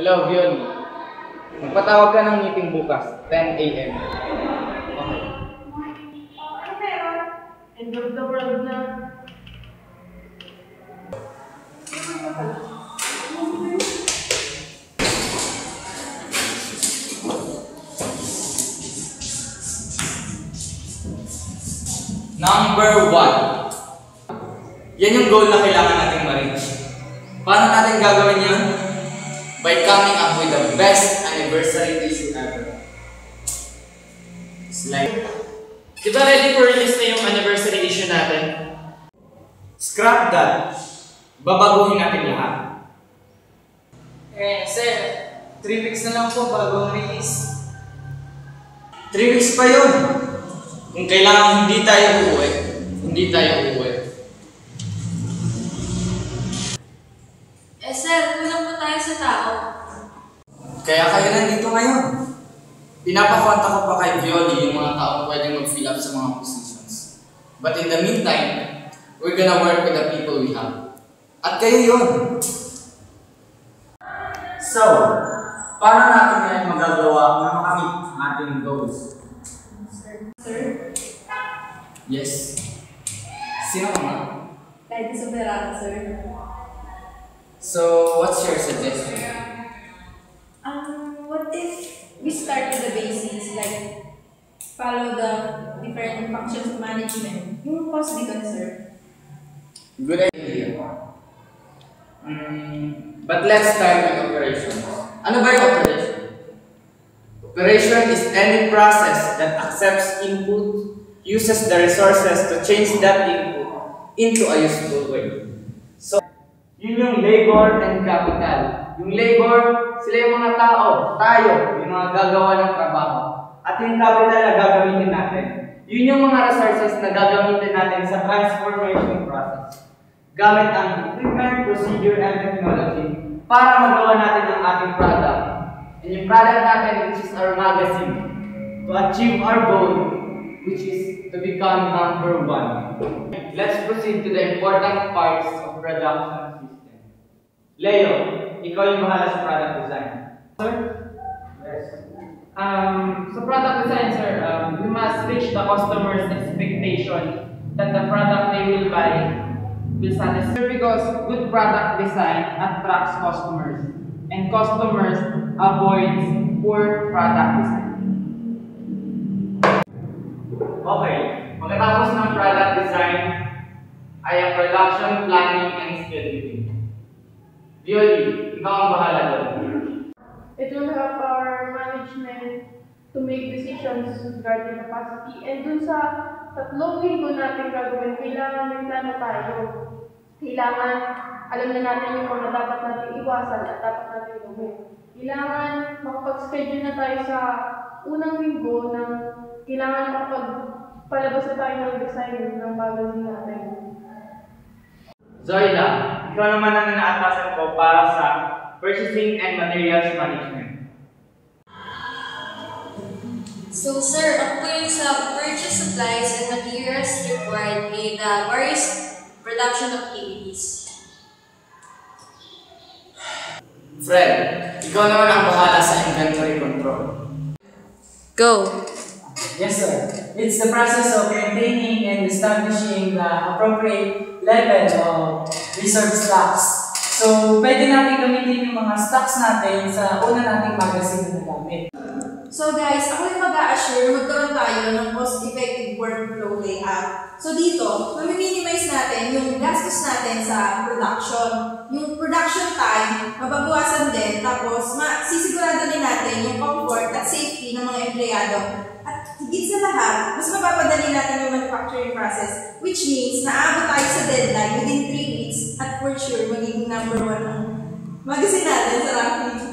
Hello, Violi. Magpatawag ka ng meeting bukas, 10 a.m. Okay. Ano meron? End of the world na. Number 1. Yan yung goal na kailangan natin ma-reach. Paano natin gagawin yan? By coming up with the best anniversary issue ever. Slide. Di ba ready for release na yung anniversary issue natin? Scrap that. Babaguhin natin lahat. Sir, 3 weeks na lang po bago ang release. 3 weeks pa yun. Kung kailangan hindi tayo uuwi, hindi tayo uuwi. Sir, kulang po tayo sa tao. Kaya kayo nandito ngayon. Pinapakonta ko pa kay Violi yung mga taong pwedeng mag-fill up sa mga positions. But in the meantime, we're gonna work with the people we have. At kayo yun. So, paano natin ngayon magagawa na makamit ang ating goals? Sir? Yes. Sino ka nga? Kahit sa Verata, sir. So, what's your suggestion? What if we start with the basics, like follow the different functions of management? Yung cost beacon, sir. Good idea. But let's start with operations. Ano ba yung operation? Operation is any process that accepts input, uses the resources to change that input into a useful way. So, yun yung labor and capital. Yung labor, sila yung mga tao, tayo, yung mga gagawa ng trabaho. At yung capital na gagamitin natin, yun yung mga resources na gagamitin natin sa transformation process. Gamit ang equipment, procedure, and technology para magawa natin ang ating product. And yung product natin, which is our magazine, to achieve our goal, which is to become number 1. Let's proceed to the important parts of production system. Leo, ikaw yung bahala sa product design. Sir? Yes. Sa product design, sir, we must reach the customer's expectation that the product they will buy will satisfy. Because good product design attracts customers, and customers avoid poor product design. Okay, pagkatapos ng product design ay ang production planning and scheduling. Violi, ikaw ang bahala doon. It will help our management to make decisions regarding capacity. And dun sa tatlong linggo natin gagawin, kailangan may plano tayo. Kailangan alam na natin yung mga dapat natin iwasan at dapat natin gawin. Kailangan makapag-schedule na tayo sa unang linggo ng kailangan makapagpalabas na tayo ng design ng magazine natin. Zoida, ikaw naman ang nanaatasan ko para sa purchasing and materials management. So sir, ako po yung sa purchase supplies and materials required in the various production activities. Fred, ikaw naman ang bahala sa inventory control. Go! Yes, sir. It's the process of maintaining and establishing the appropriate level of reserve stocks. So, pwede natin gamitin yung mga stocks natin sa una nating magazine na nagamit. So guys, ako yung mag-a-assure na magkaroon tayo ng cost-effective workflow layout. So dito, mami-minimize natin yung gastos natin sa production. Yung production time, mababawasan din, tapos sisigurado din natin yung comfort at safety ng mga empleyado. At higit sa lahat, mas mapapadali natin yung manufacturing process, which means naaabot tayo sa deadline within 3 weeks at for sure magiging number 1 ang magazine natin sa ranking.